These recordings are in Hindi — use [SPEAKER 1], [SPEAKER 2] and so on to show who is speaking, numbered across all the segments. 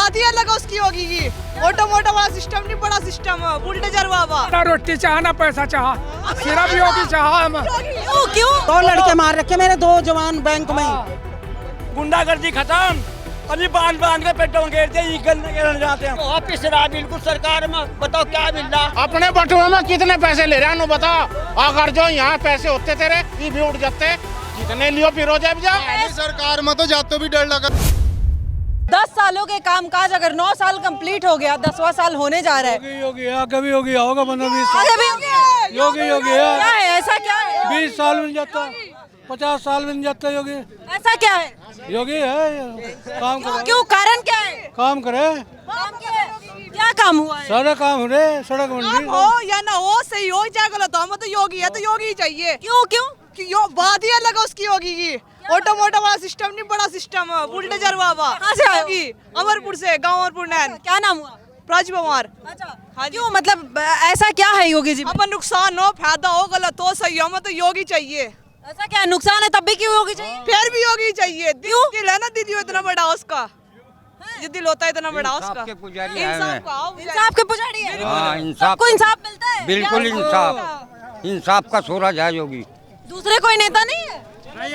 [SPEAKER 1] बात ही अलग है उसकी योगी की। मोटा मोटा वाला सिस्टम नहीं, बड़ा सिस्टम है, बुलडोजर बाबा।
[SPEAKER 2] रोटी चाह ना पैसा चाह, सिर्फ योगी चाह हम।
[SPEAKER 3] क्यों?
[SPEAKER 4] 2 लड़के मार रखे मेरे, 2 जवान बैंक में।
[SPEAKER 5] गुंडागर्दी खत्म, अभी बांध के पेट्रोल घेरते ही गन्ने जाते हैं। ऑफिस रहा बिल्कुल सरकार में, बताओ क्या मिल रहा।
[SPEAKER 6] अपने बटुए में कितने पैसे ले रहे हैं बताओ। अगर जो यहाँ पैसे होते तेरे ये भी उठ जाते, कितने लियो फिर हो जाए।
[SPEAKER 7] सरकार में तो जाते भी डर लगा।
[SPEAKER 3] 10 सालों के कामकाज अगर 9 साल कंप्लीट हो गया, 10वां साल होने जा रहा है।
[SPEAKER 2] योगी आगे भी योगी होगा, बंदा 20
[SPEAKER 3] आगे भी योगी
[SPEAKER 2] है।
[SPEAKER 3] क्या है, ऐसा क्या है?
[SPEAKER 2] 20 साल में जाता, 50 साल में जाता योगी।
[SPEAKER 3] ऐसा क्या है?
[SPEAKER 2] योगी है, काम करे।
[SPEAKER 3] क्यों, कारण क्या है?
[SPEAKER 2] काम करे,
[SPEAKER 3] क्या काम हुआ है?
[SPEAKER 2] सारा काम हो रहे, सड़क बन रही।
[SPEAKER 1] हो या ना हो, सही हो चाहे गलत हो, हमें तो योगी है तो योगी ही चाहिए।
[SPEAKER 3] क्यों?
[SPEAKER 1] बात ही अलग है उसकी योगी की। मोटा मोटा वाला सिस्टम नहीं, बड़ा सिस्टम है, बुलडोजर बाबा।
[SPEAKER 3] कहाँ से आए हो?
[SPEAKER 1] अमरपुर से, गाँव अमरपुर नैन।
[SPEAKER 3] क्या नाम हुआ?
[SPEAKER 1] प्राची पवार।
[SPEAKER 3] अच्छा, क्यों, मतलब ऐसा क्या है योगी जी में?
[SPEAKER 1] अपन नुकसान हो, फायदा हो, गलत हो, सही हो, हमें तो योगी चाहिए।
[SPEAKER 3] ऐसा क्या नुकसान है, तब भी क्यों योगी चाहिए?
[SPEAKER 1] फिर भी योगी चाहिए। दिल है ना दीदी, इतना बड़ा उसका जो दिल होता है, इतना बड़ा उसका।
[SPEAKER 5] इंसाफ के पुजारी
[SPEAKER 3] इंसाफ के पुजारी है।
[SPEAKER 5] हाँ, इंसाफ
[SPEAKER 3] को इंसाफ मिलता है?
[SPEAKER 5] बिल्कुल इंसाफ का सूरज है योगी।
[SPEAKER 3] दूसरे कोई नेता नहीं है?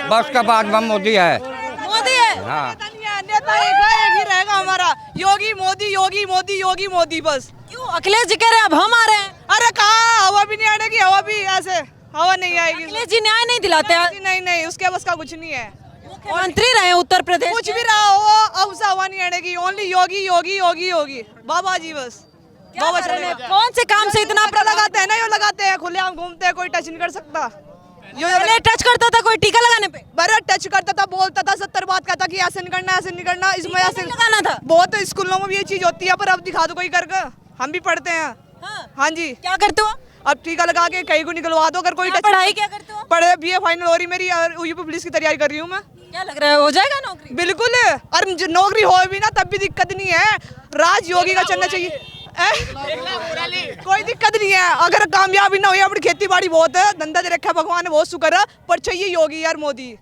[SPEAKER 5] बस के बाद में मोदी है।
[SPEAKER 3] मोदी है?
[SPEAKER 5] हाँ,
[SPEAKER 1] नेता एक ही रहेगा हमारा, योगी मोदी, योगी मोदी, योगी मोदी बस।
[SPEAKER 3] क्यों, अखिलेश जी कह रहे हैं अब हम आ रहे हैं।
[SPEAKER 1] अरे कहाँ, हवा भी नहीं आएगी, हवा भी ऐसे हवा नहीं आएगी।
[SPEAKER 3] अखिलेश जी न्याय नहीं दिलाते हैं।
[SPEAKER 1] नहीं, उसके बस का कुछ नहीं है।
[SPEAKER 3] मुख्यमंत्री रहे उत्तर प्रदेश,
[SPEAKER 1] कुछ भी रहा हो, अब से हवा नहीं आएगी। ओनली योगी योगी योगी योगी बाबा जी बस।
[SPEAKER 3] बाबा चले कौन से काम से इतना
[SPEAKER 1] लगाते हैं ना, यो लगाते हैं, खुले आम घूमते हैं, कोई टच नहीं कर सकता।
[SPEAKER 3] पहले टच करता था कोई टीका लगाने पे?
[SPEAKER 1] बड़ा टच करता था, बोलता था, 70 बात कहता कि ऐसे नहीं करना, ऐसे नहीं करना, इसमें ऐसे
[SPEAKER 3] लगाना था।
[SPEAKER 1] बहुत स्कूलों में भी ये चीज होती है, पर अब दिखा दो कोई करके, हम भी पढ़ते हैं। हाँ जी।
[SPEAKER 3] क्या करते हो?
[SPEAKER 1] अब टीका लगा के कहीं को निकलवा दो, अगर कोई
[SPEAKER 3] पढ़ाई क्या करते हो?
[SPEAKER 1] पढ़े BA फाइनल हो रही मेरी, और यूपी पुलिस की तैयारी कर रही हूँ मैं।
[SPEAKER 3] क्या लग रहा है, हो जाएगा नौकरी?
[SPEAKER 1] बिल्कुल, और नौकरी हो भी ना तब भी दिक्कत नहीं है, राज योगी का चलना चाहिए। कोई दिक्कत नहीं है, अगर कामयाबी ना हुई, अपनी खेती बाड़ी बहुत है, धंधा दे रखा है भगवान ने, बहुत शुक्र है, पर चाहिए योगी यार मोदी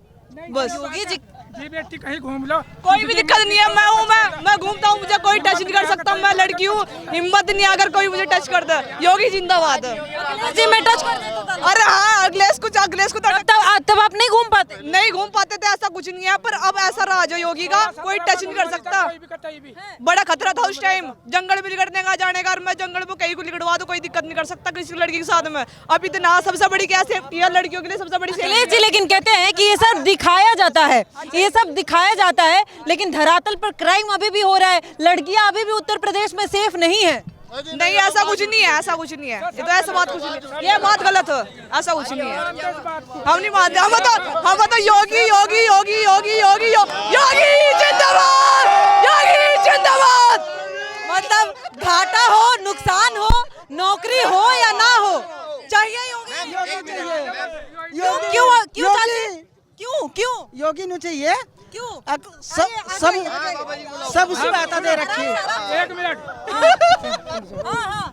[SPEAKER 1] बस।
[SPEAKER 3] योगी जी
[SPEAKER 2] बेटी कहीं घूम लो,
[SPEAKER 1] कोई भी दिक्कत नहीं है, मैं घूमता हूँ, मुझे कोई टच नहीं कर सकता, मैं लड़की हूँ, हिम्मत नहीं अगर कोई मुझे टच कर दे। योगी जिंदाबाद।
[SPEAKER 3] जी मैं टच कर देता था।
[SPEAKER 1] अरे हाँ, अखिलेश को
[SPEAKER 3] तब आप नहीं घूम पाते?
[SPEAKER 1] थे, ऐसा कुछ नहीं है, पर अब ऐसा रहा जो योगी का कोई टच नहीं कर सकता। बड़ा खतरा था उस टाइम, जंगल में लिगड़ने का जाने का, मैं जंगल में कहीं को लिगड़वा दो, कोई दिक्कत नहीं कर सकता किसी लड़की के साथ में। अब इतना सबसे बड़ी क्या सेफ्टी है लड़कियों के लिए, सबसे बड़ी सेफ्टी।
[SPEAKER 3] लेकिन कहते हैं कि ये सब दिखाया जाता है, ये सब दिखाया जाता है, लेकिन धरातल पर क्राइम अभी भी हो रहा है। लड़कियां अभी भी उत्तर प्रदेश में सेफ नहीं है।
[SPEAKER 1] नहीं, ऐसा कुछ नहीं है, ऐसा कुछ नहीं है, ये तो ऐसा बात कुछ नहीं, ये बात गलत है, ऐसा कुछ नहीं है। हम नहीं मानते, हम तो योगी योगी योगी योगी योगी योगी जिंदाबाद, योगी जिंदाबाद।
[SPEAKER 3] मतलब घाटा हो, नुकसान हो, नौकरी हो या ना हो, चाहिए योगी। क्यों
[SPEAKER 4] योगी नहीं चाहिए।
[SPEAKER 3] क्यों?
[SPEAKER 4] सब सुविधा दे रखी है।
[SPEAKER 2] 1 मिनट,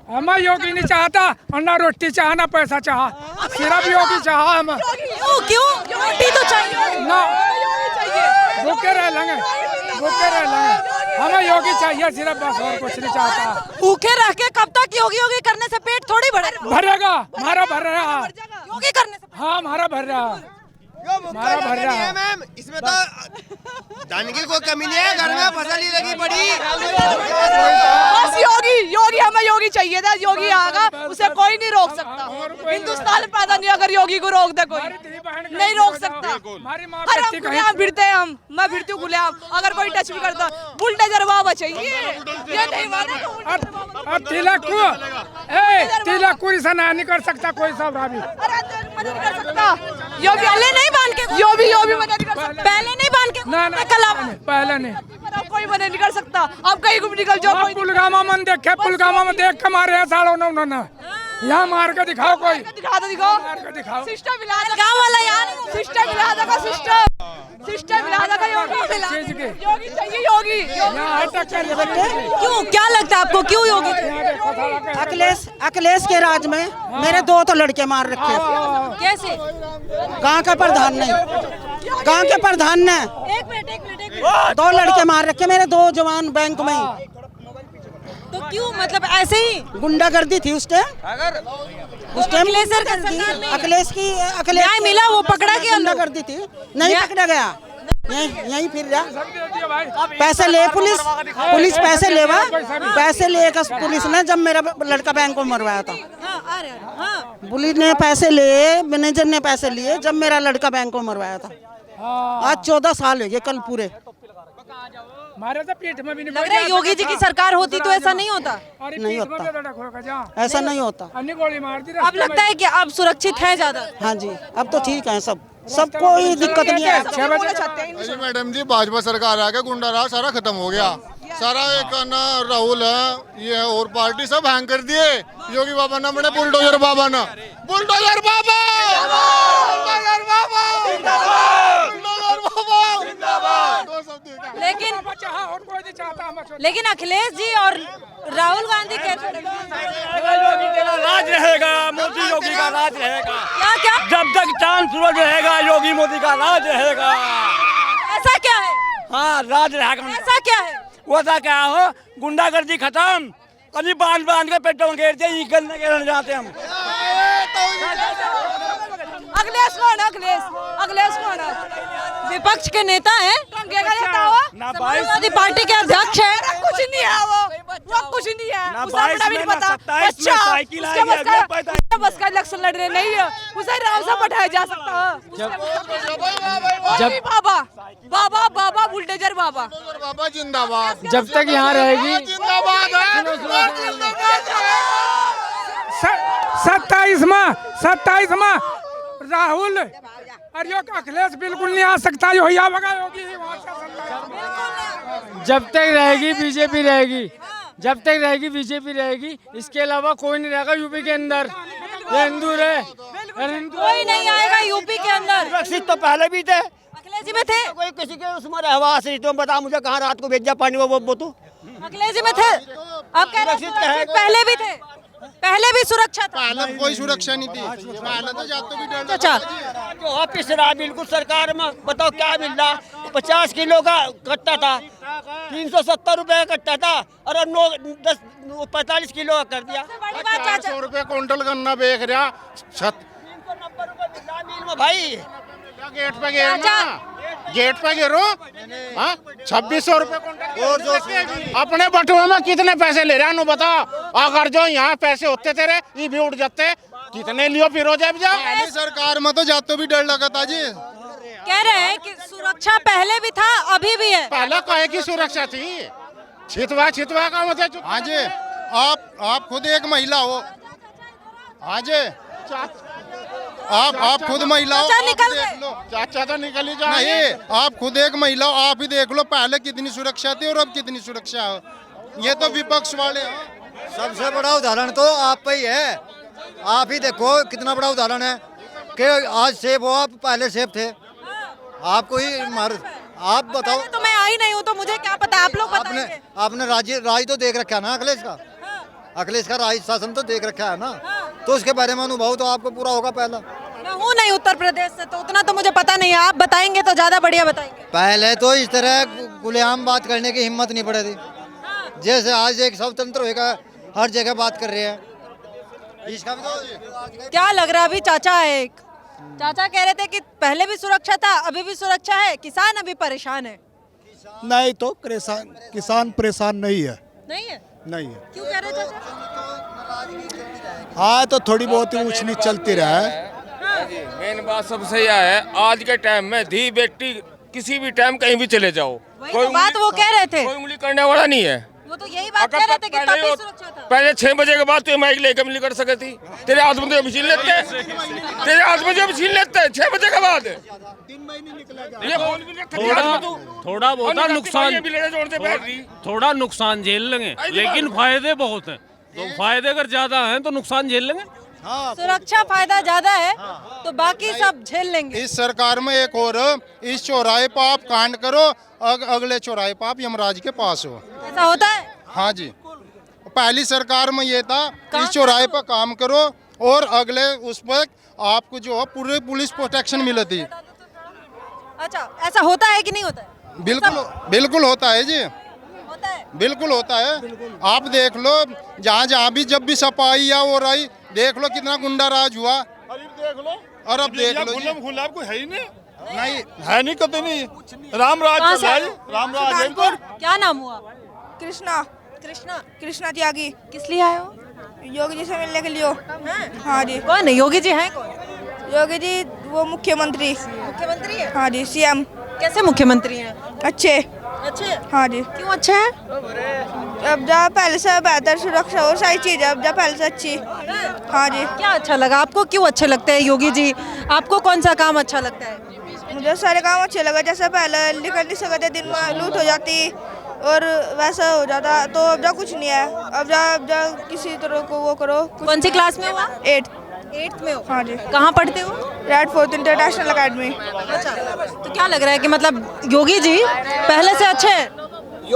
[SPEAKER 2] हम योगी नहीं चाहता, अन्ना रोटी चाह ना पैसा चाह, सिर्फ योगी चाह हम।
[SPEAKER 3] क्यों? रोटी तो चाहिए
[SPEAKER 2] ना, भूखे रह लेंगे, हमें योगी चाहिए सिर्फ, बस और कुछ नहीं चाहता।
[SPEAKER 3] भूखे रह के कब तक योगी करने से पेट थोड़ी
[SPEAKER 2] भरेगा, हमारा भर रहा।
[SPEAKER 3] योगी करने से
[SPEAKER 2] हाँ, हमारा भर रहा, हमारा भर रहा है।
[SPEAKER 7] मैम इसमें तो धन की कोई कमी नहीं है, घर में फसल ही लगी पड़ी।
[SPEAKER 1] बस योगी हमें योगी चाहिए था, योगी आएगा, उसे कोई नहीं रोक सकता। हिंदुस्तान में पैदा नहीं, अगर योगी को रोक दे कोई नहीं रोक सकता। अरे हम खुलेआम फिरते हैं, मैं फिरती हूँ खुलेआम, अगर कोई टच भी करता, बुलडोजर बाबा चाहिए। ये नहीं माना
[SPEAKER 2] तिलक से नहीं कर सकता कोई सब रावी।
[SPEAKER 1] मदद कर सकता योगी,
[SPEAKER 3] पहले नहीं बांध के,
[SPEAKER 1] योगी मदद कर सकता,
[SPEAKER 3] पहले नहीं बांध के,
[SPEAKER 2] पहले नहीं,
[SPEAKER 1] कोई मदद नहीं कर सकता। अब कहीं को निकल जाओ,
[SPEAKER 2] पुलगामा में देखे, पुलगामा में देख के मारे हैं सालों ने उन्होंने, यहाँ मार के दिखाओ, कोई
[SPEAKER 1] दिखाओ
[SPEAKER 2] मार के दिखाओ।
[SPEAKER 1] सिस्टम मिला दो,
[SPEAKER 3] गाँव वाला यार,
[SPEAKER 1] सिस्टम मिला दो, सिस्टम मिला दो, योगी चाहिए, योगी।
[SPEAKER 3] क्यों, क्या लगता है आपको, क्यों योगी?
[SPEAKER 4] अखिलेश के राज में मेरे 2 तो लड़के मार रखे।
[SPEAKER 3] कैसे?
[SPEAKER 4] गांव का प्रधान नहीं, गांव के प्रधान ने।
[SPEAKER 3] एक मिनट
[SPEAKER 4] 2 लड़के मार रखे मेरे 2 जवान बैंक में ही।
[SPEAKER 3] तो क्यों, मतलब ऐसे ही
[SPEAKER 4] गुंडागर्दी थी उस टाइम
[SPEAKER 3] अखिलेश सर का सरकार नहीं है।
[SPEAKER 4] अखिलेश
[SPEAKER 3] न्याय मिला, वो पकड़ा गया,
[SPEAKER 4] गुंडागर्दी थी, नहीं पकड़ा गया, यहीं फिर रहा। पैसे ले पुलिस पैसे लेवा, पैसे लेकर पुलिस ने जब मेरा लड़का बैंक में मरवाया था,
[SPEAKER 3] हाँ, आ रहे हैं, हाँ।
[SPEAKER 4] पुलिस ने पैसे लिए, मैनेजर ने पैसे लिए जब मेरा लड़का बैंक में मरवाया था। आज 14 साल हो गए कल पूरे।
[SPEAKER 2] मारे तो पीठ में भी नहीं
[SPEAKER 3] लग रहा है योगी जी की सरकार होती तो ऐसा नहीं होता।
[SPEAKER 4] नहीं होता, ऐसा नहीं होता।
[SPEAKER 2] गोली मार दी।
[SPEAKER 3] अब लगता है कि अब सुरक्षित है ज्यादा।
[SPEAKER 4] हाँ जी, अब तो ठीक है, सब कोई दिक्कत नहीं है।
[SPEAKER 8] मैडम जी भाजपा सरकार आ गया, गुंडा राज सारा खत्म हो गया, सारा एक ना राहुल है ये है और पार्टी सब हैंग कर दिए। योगी बाबा ना बने बुलडोजर बाबा ना, बुलडोजर बाबा, बुलडोजर बाबा, बुलडोजर बाबा।
[SPEAKER 3] लेकिन अखिलेश जी और राहुल गांधी कहते हैं
[SPEAKER 5] योगी का राज रहेगा, मोदी योगी का राज रहेगा।
[SPEAKER 3] क्या
[SPEAKER 5] जब तक चांद सूरज रहेगा योगी मोदी का राज रहेगा।
[SPEAKER 3] ऐसा क्या है?
[SPEAKER 5] हाँ, राज रहेगा।
[SPEAKER 3] ऐसा क्या है?
[SPEAKER 5] वैसा क्या हो, गुंडागर्दी खत्म, कभी बांध के पेटों में घेरते ही गलने के जाते हम।
[SPEAKER 1] अखिलेश कौन है?
[SPEAKER 3] विपक्ष के नेता है, समाजवादी पार्टी के अध्यक्ष है।
[SPEAKER 1] कुछ नहीं है वो कुछ नहीं है।
[SPEAKER 5] ना
[SPEAKER 1] उसे अपना भी नहीं पता।
[SPEAKER 5] अच्छा,
[SPEAKER 1] उसके बस का इलेक्शन लड़ रहे नहीं है, उसे राव से बैठाया जा सकता है। बाबा बाबा बुलडोजर बाबा
[SPEAKER 8] जिंदाबाद।
[SPEAKER 2] जब तक यहाँ रहेगी
[SPEAKER 8] जिंदाबाद है।
[SPEAKER 2] 27वां राहुल और यो अखिलेश बिल्कुल नहीं आ सकता। योगी जब तक रहेगी बीजेपी रहेगी, जब तक रहेगी बीजेपी रहेगी, इसके अलावा कोई नहीं रहेगा यूपी के अंदर। ये हिंदू है,
[SPEAKER 3] कोई नहीं आएगा यूपी के अंदर।
[SPEAKER 5] सुरक्षित तो पहले भी थे,
[SPEAKER 3] अखिलेश जी में थे,
[SPEAKER 5] कोई किसी के उसमें रहवास नहीं। तुम बता मुझे कहाँ रात को भेजा पानी वो तो
[SPEAKER 3] अखिलेश जी में थे। आप कह रहे हैं सुरक्षित पहले भी थे, पहले भी सुरक्षा था।
[SPEAKER 8] पहले कोई सुरक्षा नहीं थी, पहले तो जाते भी डर।
[SPEAKER 3] अच्छा,
[SPEAKER 5] जो ऑफिस रहा बिल्कुल सरकार में, बताओ क्या मिल रहा। 50 किलो का कट्टा था, 370 रुपए का कट्टा था, और 45 किलो का कर दिया।
[SPEAKER 8] 400 रुपए क्विंटल गन्ना बेच रहा,
[SPEAKER 5] 390 रुपए मिल रहा मील में भाई।
[SPEAKER 8] गेट पे गिरना, गेट पे गिरो। 2600 रुपए क्विंटल। अपने बटुए में कितने पैसे ले रहा है बता। अगर जो यहाँ पैसे होते तेरे ये भी उठ जाते, कितने लियो फिर हो जाए। सरकार में तो जाते भी डर लगा था जी।
[SPEAKER 3] कह रहे हैं कि सुरक्षा पहले भी था, अभी भी है।
[SPEAKER 8] पहले काहे की सुरक्षा थी, छितवा का मतलब। हाँ जी, आप खुद एक महिला हो। हाँ जी, आप खुद महिला हो। चाचा तो निकल ही जाए। नहीं, आप खुद एक महिला हो, आप ही देख लो पहले कितनी सुरक्षा थी और अब कितनी सुरक्षा है। ये तो विपक्ष वाले हैं।
[SPEAKER 7] सबसे बड़ा उदाहरण तो आप पे ही है। आप ही देखो कितना बड़ा उदाहरण है कि आज सेफ हो, आप पहले सेफ थे। आपको ही आप बताओ।
[SPEAKER 3] तो मैं आई नहीं हूँ तो मुझे क्या पता, आप लोग बताएंगे।
[SPEAKER 7] आपने राज तो देख रखा है ना अखिलेश का। अखिलेश का राज शासन तो देख रखा है ना, तो उसके बारे में अनुभव तो आपको पूरा होगा। पहला
[SPEAKER 3] मैं हूँ नहीं उत्तर प्रदेश से, तो उतना तो मुझे पता नहीं है। आप बताएंगे तो ज्यादा बढ़िया बताएंगे।
[SPEAKER 7] पहले तो इस तरह खुलेआम बात करने की हिम्मत नहीं पड़ी थी, जैसे आज एक स्वतंत्र होगा हर जगह बात कर रहे हैं। इसका भी तो
[SPEAKER 3] क्या लग रहा है, अभी चाचा है एक, चाचा कह रहे थे कि पहले भी सुरक्षा था, अभी भी सुरक्षा है, किसान अभी परेशान है।
[SPEAKER 9] नहीं तो किसान परेशान नहीं है।
[SPEAKER 3] नहीं है?
[SPEAKER 9] नहीं है।
[SPEAKER 3] क्यों कह रहे चाचा?
[SPEAKER 9] हाँ, तो थोड़ी बहुत ऊंच नीच चलती रहा है।
[SPEAKER 10] मेन बात सबसे यह है, आज के टाइम में धी बेटी किसी भी टाइम कहीं भी चले जाओ,
[SPEAKER 3] कोई बात वो कह रहे थे,
[SPEAKER 10] कोई उंगली करने वाला नहीं है।
[SPEAKER 3] वो तो यही बात कह रहे थे कि तभी सुरक्षा था।
[SPEAKER 10] पहले 6 बजे के बाद तो माइक लेकर मिल कर सके थी। तेरे हाथ में तो छीन लेते, तेरे हाथ में जो छीन लेते 6 बजे के बाद।
[SPEAKER 11] थोड़ा बहुत नुकसान, थोड़ा नुकसान झेल लेंगे, लेकिन फायदे बहुत हैं। तो फायदे अगर ज्यादा हैं तो नुकसान झेल लेंगे।
[SPEAKER 3] सुरक्षा फायदा ज्यादा है तो बाकी सब झेल लेंगे।
[SPEAKER 8] इस सरकार में एक और, इस चौराहे पर आप कांड करो, अगले चौराहे पर आप यमराज के पास हो।
[SPEAKER 3] ऐसा होता है?
[SPEAKER 8] हाँ जी, पहली सरकार में ये था, इस चौराहे पर काम करो और अगले उस पर आपको जो है पूरे पुलिस प्रोटेक्शन मिली थी।
[SPEAKER 3] अच्छा, ऐसा होता है कि नहीं होता है?
[SPEAKER 8] बिल्कुल बिल्कुल होता है जी,
[SPEAKER 3] होता है।
[SPEAKER 8] बिल्कुल होता है। आप देख लो जहाँ जहाँ भी जब भी सफाई या वो रही, देख लो कितना गुंडा राज हुआ।
[SPEAKER 6] देख लो
[SPEAKER 8] और अब देख लो जी,
[SPEAKER 6] गुलाब को है ही नहीं,
[SPEAKER 8] नहीं
[SPEAKER 6] है नहीं, कभी नहीं। राम राज
[SPEAKER 3] कहाँ
[SPEAKER 6] चल
[SPEAKER 3] से
[SPEAKER 6] रहा
[SPEAKER 3] आए
[SPEAKER 6] है,
[SPEAKER 3] हो?
[SPEAKER 6] राम राज है इधर।
[SPEAKER 3] क्या नाम हुआ?
[SPEAKER 1] कृष्णा
[SPEAKER 3] कृष्णा।
[SPEAKER 1] कृष्णा त्यागी
[SPEAKER 3] किस लिए आए हो?
[SPEAKER 1] योगी जी से मिलने के लिए। हाँ जी।
[SPEAKER 3] कौन है योगी जी? हैं कौन?
[SPEAKER 1] योगी जी वो मुख्यमंत्री।
[SPEAKER 3] मुख्यमंत्री है?
[SPEAKER 1] हाँ जी, सीएम
[SPEAKER 3] कैसे मुख्यमंत्री हैं?
[SPEAKER 1] अच्छे।
[SPEAKER 3] अच्छे।
[SPEAKER 1] हाँ जी।
[SPEAKER 3] क्यों अच्छे हैं?
[SPEAKER 1] अब जहाँ पहले से बेहतर सुरक्षा और सारी चीज़ अब जहाँ पहले से अच्छी। हाँ जी।
[SPEAKER 3] क्या अच्छा लगा आपको? क्यों अच्छे लगते हैं योगी जी? आपको कौन सा काम अच्छा लगता है?
[SPEAKER 1] मुझे सारे काम अच्छे लगे, जैसे पहले निकल नहीं सकते, दिन में लूट हो जाती और वैसा हो जाता, तो अब जा कुछ नहीं है। अब जा किसी तरह को वो करो।
[SPEAKER 3] कौन सी क्लास में हुआ?
[SPEAKER 1] 8th
[SPEAKER 3] में हो?
[SPEAKER 1] हाँ जी।
[SPEAKER 3] कहाँ पढ़ते हो?
[SPEAKER 1] Red fort international academy.
[SPEAKER 3] अच्छा, तो क्या लग रहा है कि मतलब योगी जी पहले से अच्छे हैं?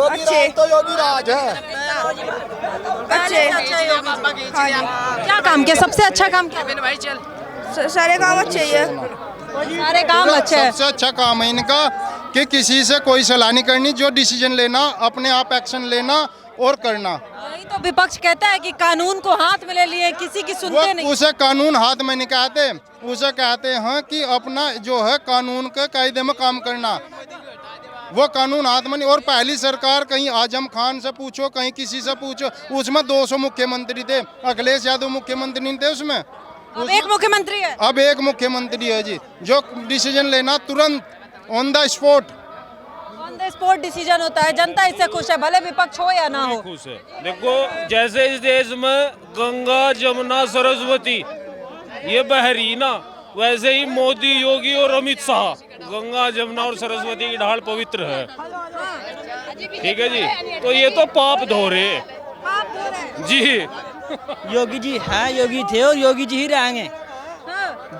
[SPEAKER 1] अच्छे
[SPEAKER 9] तो योगी राज है।
[SPEAKER 1] अच्छे। हाँ जी।
[SPEAKER 3] क्या काम किया? सबसे अच्छा काम क्या?
[SPEAKER 1] सारे काम अच्छे ही है।
[SPEAKER 3] सारे काम अच्छे हैं।
[SPEAKER 8] सबसे अच्छा काम है इनका कि किसी से कोई सलाह नहीं करनी, जो डिसीजन लेना अपने आप एक्शन लेना और करना।
[SPEAKER 3] यही तो विपक्ष कहता है कि कानून को हाथ में ले लिए, किसी की सुनते नहीं।
[SPEAKER 8] उसे कानून हाथ में नहीं कहते, उसे कहते हैं कि अपना जो है कानून के कायदे में काम करना। वो कानून हाथ में नहीं। और पहली सरकार कहीं आजम खान से पूछो, कहीं किसी से पूछो, उसमें 200 मुख्यमंत्री थे, अखिलेश यादव मुख्यमंत्री नहीं थे उसमें।
[SPEAKER 3] अब एक मुख्यमंत्री है।
[SPEAKER 8] अब एक मुख्यमंत्री है जी, जो डिसीजन लेना तुरंत on the spot.
[SPEAKER 3] On the spot decision होता है। जनता इससे खुश है, भले विपक्ष हो या ना हो।
[SPEAKER 11] खुश है। देखो जैसे इस देश में गंगा जमुना सरस्वती ये बह रही ना, वैसे ही मोदी योगी और अमित शाह गंगा जमुना और सरस्वती की ढाल पवित्र है। ठीक है जी, तो ये तो पाप धो रहे जी।
[SPEAKER 5] योगी जी हैं, योगी थे और योगी जी ही रहेंगे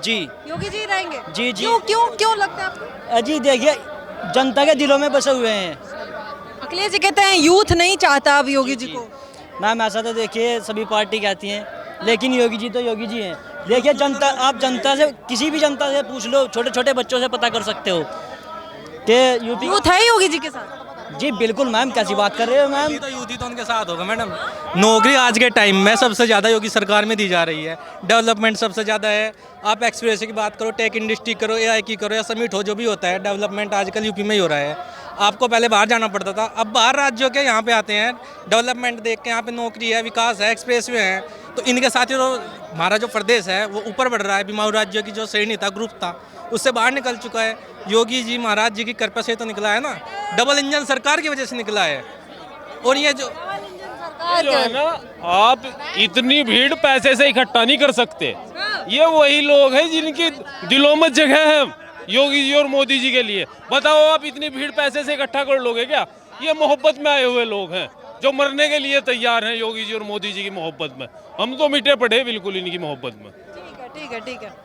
[SPEAKER 5] जी।
[SPEAKER 3] योगी जी रहेंगे
[SPEAKER 5] जी जी।
[SPEAKER 3] क्यों क्यों क्यों लगता है आपको?
[SPEAKER 5] जी देखिए, जनता के दिलों में बसे हुए हैं।
[SPEAKER 3] अखिलेश जी कहते हैं यूथ नहीं चाहता अब योगी जी को।
[SPEAKER 5] मैम ऐसा तो देखिए सभी पार्टी कहती हैं, लेकिन योगी जी तो योगी जी हैं। देखिए जनता, आप जनता से किसी भी जनता से पूछ लो, छोटे छोटे बच्चों से पता कर सकते हो कि यूपी
[SPEAKER 3] यूथ है योगी जी के साथ।
[SPEAKER 5] जी बिल्कुल मैम, कैसी बात कर रहे हो मैम?
[SPEAKER 12] तो यूथ ही तो उनके साथ होगा मैडम। नौकरी आज के टाइम में सबसे ज़्यादा योगी सरकार में दी जा रही है। डेवलपमेंट सबसे ज़्यादा है। आप एक्सप्रेस की बात करो, टेक इंडस्ट्री करो, AI की करो या समिट हो, जो भी होता है डेवलपमेंट आजकल यूपी में ही हो रहा है। आपको पहले बाहर जाना पड़ता था, अब बाहर राज्यों के यहाँ पे आते हैं, डेवलपमेंट देख के, यहाँ पे नौकरी है, विकास है, एक्सप्रेस वे हैं, तो इनके साथ ही तो हमारा जो प्रदेश है वो ऊपर बढ़ रहा है। बीमारू राज्यों की जो श्रेणी था, ग्रुप था, उससे बाहर निकल चुका है। योगी जी महाराज जी की कृपा से तो निकला है ना, डबल इंजन सरकार की वजह से निकला है। और ये जो
[SPEAKER 11] है ना, आप इतनी भीड़ पैसे से इकट्ठा नहीं कर सकते। ये वही लोग हैं जिनकी दिलों में जगह है योगी जी और मोदी जी के लिए। बताओ आप इतनी भीड़ पैसे से इकट्ठा कर लोगे क्या? ये मोहब्बत में आए हुए लोग हैं जो मरने के लिए तैयार हैं योगी जी और मोदी जी की मोहब्बत में। हम तो मिटे पड़े बिल्कुल इनकी मोहब्बत में।
[SPEAKER 3] ठीक है ठीक है ठीक है।